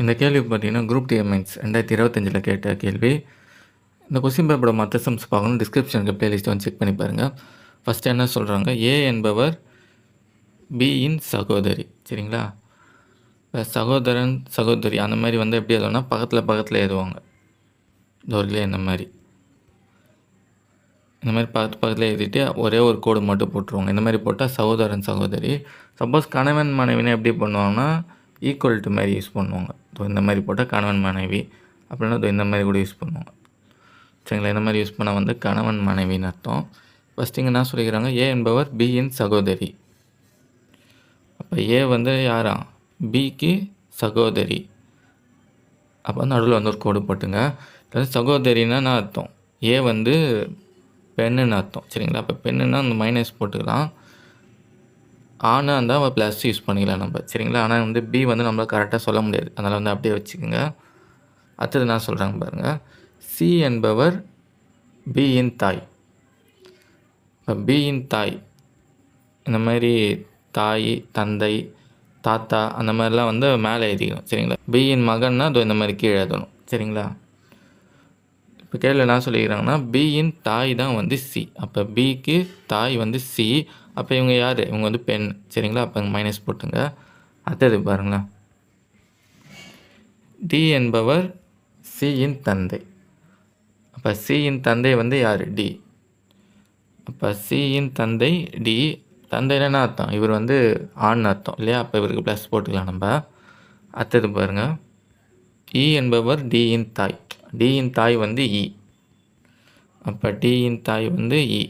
இந்த கேள்வி பார்த்தீங்கன்னா, குரூப் டி மெயின்ஸ் 2025ல் கேட்ட கேள்வி. இந்த கொஸ்டின் பேப்பரோட மற்ற சம்ஸ் பார்க்கணும். டிஸ்கிரிப்ஷனுக்கு பிளேலிஸ்ட்டை வந்து செக் பண்ணி பாருங்கள். ஃபஸ்ட்டு என்ன சொல்கிறாங்க, ஏ என்பவர் பியின் சகோதரி. சரிங்களா? இப்போ சகோதரன் சகோதரி அந்த மாதிரி வந்து எப்படி எழுதுவோம்னா, பக்கத்தில் எழுதுவாங்க. இந்த இந்த மாதிரி பக்கத்தில் எழுதிட்டு ஒரே ஒரு கோடு மட்டும் போட்டுருவாங்க. இந்த மாதிரி போட்டால் சகோதரன் சகோதரி. சப்போஸ் கணவன் மனைவினா எப்படி பண்ணுவாங்கன்னா, ஈக்குவல் டு மாதிரி யூஸ் பண்ணுவாங்க. இந்த மாதிரி போட்டால் கணவன் மனைவி, அப்படின்னா இந்த மாதிரி கூட யூஸ் பண்ணுவாங்க. சரிங்களா? இந்த மாதிரி யூஸ் பண்ணால் வந்து கணவன் மனைவின்னு அர்த்தம். ஃபஸ்ட்டு இங்கே என்ன சொல்லிக்கிறாங்க, ஏ என்பவர் பியின் சகோதரி. அப்போ ஏ வந்து யாரா, பிக்கு சகோதரி. அப்போ நடுவில் வந்து ஒரு கோடு போட்டுங்க. சகோதரின்னா என்ன அர்த்தம், ஏ வந்து பெண்ணுன்னு அர்த்தம். சரிங்களா? அப்போ பெண்ணுன்னா அந்த மைனஸ் போட்டுக்கலாம். ஆனால் இருந்தால் ப்ளஸ் யூஸ் பண்ணிக்கலாம் நம்ம. சரிங்களா? ஆனால் வந்து பி வந்து நம்மளால் கரெக்டாக சொல்ல முடியாது, அதனால் வந்து அப்படியே வச்சுக்கோங்க. அடுத்தது என்ன சொல்கிறாங்க பாருங்கள், சி என்பவர் பியின் தாய். இப்போ பியின் தாய், இந்த மாதிரி தாய், தந்தை, தாத்தா அந்த மாதிரிலாம் வந்து மேலே எழுதிக்கணும். சரிங்களா? பியின் மகன்னா இந்த மாதிரி கீழே எழுதணும். சரிங்களா? இப்போ கேள்வி என்ன சொல்லிக்கிறாங்கன்னா, பியின் தாய் தான் வந்து சி. அப்போ பிக்கு தாய் வந்து சி. அப்போ இவங்க யார், இவங்க வந்து பெண். சரிங்களா? அப்போ மைனஸ் போட்டுங்க. அடுத்தது பாருங்களேன், டி என்பவர் சியின் தந்தை. அப்போ சியின் தந்தை வந்து யார், டி. அப்போ சியின் தந்தை டி. தந்தைன்னா என்ன அர்த்தம், இவர் வந்து ஆண் அர்த்தம் இல்லையா? அப்போ இவருக்கு ப்ளஸ் போட்டுக்கலாம் நம்ம. அடுத்தது பாருங்கள், இ என்பவர் டியின் தாய். டியின் தாய் வந்து இ. அப்போ டியின் தாய் வந்து இ.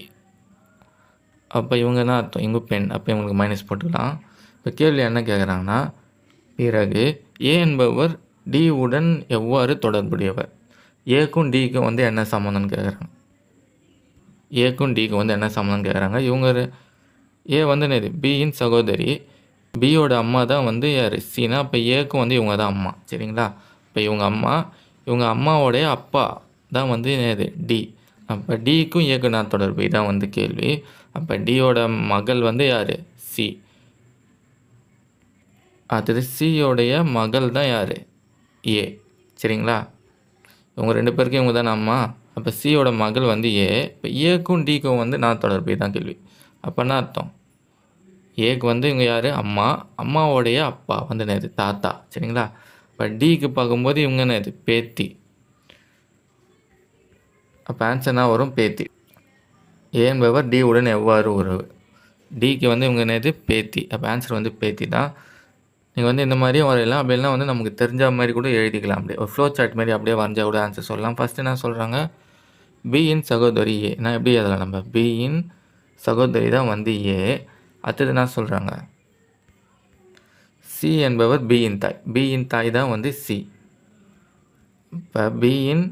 அப்போ இவங்க என்ன அர்த்தம், இவங்க பெண். அப்போ இவங்களுக்கு மைனஸ் போட்டுக்கலாம். இப்போ கேள்வி என்ன கேட்குறாங்கன்னா, பிறகு ஏ என்பவர் டி உடன் எவ்வாறு தொடர்புடையவர். ஏக்கும் டிக்கும் வந்து என்ன சம்மந்தம்னு கேட்குறாங்க. ஏக்கும் டிக்கும் வந்து என்ன சம்மந்தம்னு கேட்குறாங்க. இவங்க ஏ வந்து என்னது, பியின் சகோதரி. பியோட அம்மா தான் வந்து யார், சீனா. அப்போ ஏக்கும் வந்து இவங்க தான் அம்மா. சரிங்களா? இப்போ இவங்க அம்மாவோடைய அப்பா தான் வந்து என்னது, டி. அப்போ டிக்கும் ஏக்கும் நான் தொடர்பு, இதான் வந்து கேள்வி. அப்போ டியோட மகள் வந்து யார், சி. அடுத்தது சியோடைய மகள் தான் யார், ஏ. சரிங்களா? இவங்க ரெண்டு பேருக்கும் இவங்க தானே அம்மா. அப்போ சியோட மகள் வந்து ஏ. இப்போ ஏக்கும் டிக்கும் வந்து நான் தொடர்பு, இதுதான் கேள்வி. அப்போ என்ன அர்த்தம், ஏக்கு வந்து இவங்க யார், அம்மா. அம்மாவோடைய அப்பா வந்து என்னது, தாத்தா. சரிங்களா? இப்போ டிக்கு பார்க்கும்போது இவங்க என்னது, பேத்தி. அப்போ ஆன்சர்னா வரும் பேத்தி. ஏ என்பவர் டி உடன் எவ்வாறு உறவு. டிக்கு வந்து இவங்க என்னது, பேத்தி. அப்போ ஆன்சர் வந்து பேத்தி தான். நீங்கள் வந்து இந்த மாதிரியும் வரையலாம், அப்படின்னா வந்து நமக்கு தெரிஞ்ச மாதிரி கூட எழுதிக்கலாம். அப்படியே ஒரு ஃப்ளோ சார்ட் மாதிரி அப்படியே வரைஞ்சா கூட ஆன்சர் சொல்லலாம். ஃபஸ்ட்டு என்ன சொல்கிறாங்க, பியின் சகோதரி ஏ. நான் எப்படி அதில் நம்ம பியின் சகோதரி தான் வந்து ஏ. அடுத்தது என்ன சொல்கிறாங்க, சி என்பவர் பியின் தாய். பியின் தாய் தான் வந்து சி. இப்போ பியின்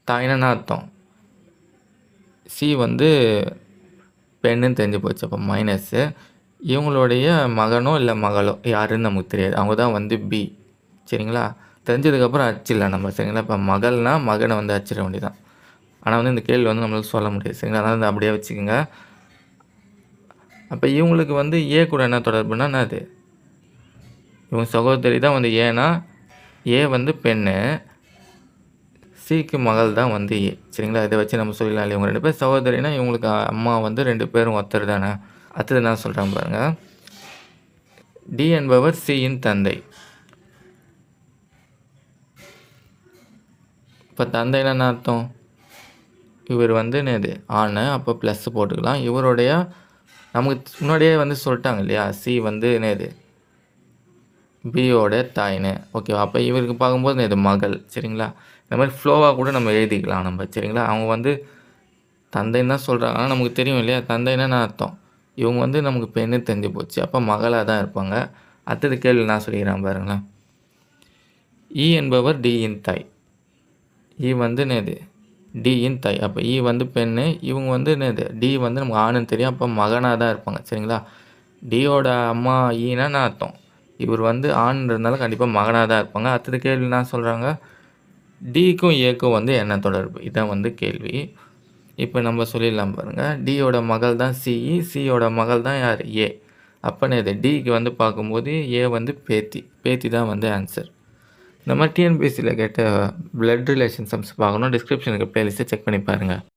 தாய்னா அர்த்தம், சி வந்து பெண்ணுன்னு தெரிஞ்சு போச்சு. அப்போ மைனஸ்ஸு. இவங்களுடைய மகனோ இல்லை மகளோ யாருன்னு நமக்கு தெரியாது, அவங்க தான் வந்து பி. சரிங்களா? தெரிஞ்சதுக்கப்புறம் அச்சில்லை நம்ம. சரிங்களா? இப்போ மகள்னா மகனை வந்து அச்சிட வேண்டியதான். ஆனால் வந்து இந்த கேள்வி வந்து நம்மளுக்கு சொல்ல முடியாது. சரிங்களா? அதனால் வந்து அப்படியே வச்சுக்கோங்க. அப்போ இவங்களுக்கு வந்து ஏ கூட என்ன தொடர்புனா என்னது, இவங்க சகோதரி தான் வந்து ஏன்னா ஏ வந்து பெண்ணு, சிக்கு மகள் தான் வந்து ஏ. சரிங்களா? இதை வச்சு நம்ம சொல்லலாம் இல்லையா, இவங்க ரெண்டு பேர் சகோதரினா இவங்களுக்கு அம்மா வந்து ரெண்டு பேரும் ஒருத்தர் தானே. அடுத்தது என்ன சொல்கிறாங்க பாருங்கள், டி என்பவர் சியின் தந்தை. இப்போ தந்தைன்னா என்ன அர்த்தம், இவர் வந்து என்னது ஆண். அப்போ ப்ளஸ் போட்டுக்கலாம். இவருடைய நமக்கு முன்னாடியே வந்து சொல்லிட்டாங்க இல்லையா, சி வந்து என்னது பியோட தாய்னு. ஓகேவா? அப்போ இவருக்கு பார்க்கும்போது இது மகள். சரிங்களா? இந்த மாதிரி ஃப்ளோவாக கூட நம்ம எழுதிக்கலாம் நம்ம. சரிங்களா? அவங்க வந்து தந்தைன்னு தான் சொல்கிறாங்க, ஆனால் நமக்கு தெரியும் இல்லையா தந்தைன்னா என்ன அர்த்தம், இவங்க வந்து நமக்கு பெண்ணு தெரிஞ்சு போச்சு. அப்போ மகளாக தான் இருப்பாங்க. அடுத்தது கேள்வி நான் சொல்லிக்கிறேன் பாருங்களேன், இ என்பவர் டியின் தாய். இ வந்து என்னது டியின் தாய். அப்போ இ வந்து பெண்ணு, இவங்க வந்து என்னது டி வந்து நமக்கு ஆணுன்னு தெரியும். அப்போ மகனாக தான் இருப்பாங்க. சரிங்களா? டியோட அம்மா ஈனா என்ன அர்த்தம், இவர் வந்து ஆண்ன்றதுனால கண்டிப்பாக மகனாக தான் இருப்பாங்க. அடுத்தது கேள்வி என்ன சொல்கிறாங்க, டிக்கும் ஏக்கும் வந்து என்ன தொடர்பு, இதான் வந்து கேள்வி. இப்போ நம்ம சொல்லிடலாம் பாருங்கள், டியோட மகள் தான் சிஇ, சியோட மகள் தான் யார், ஏ. அப்போன்னு இது டிக்கு வந்து பார்க்கும்போது ஏ வந்து பேத்தி. பேத்தி தான் வந்து ஆன்சர். இந்த மாதிரி டிஎன்பிஎஸ்சியில் கேட்ட பிளட் ரிலேஷன் சம்ஸ் பார்க்கணும் டிஸ்கிரிப்ஷனுக்கு பிளேலிஸ்ட்டை செக் பண்ணி பாருங்கள்.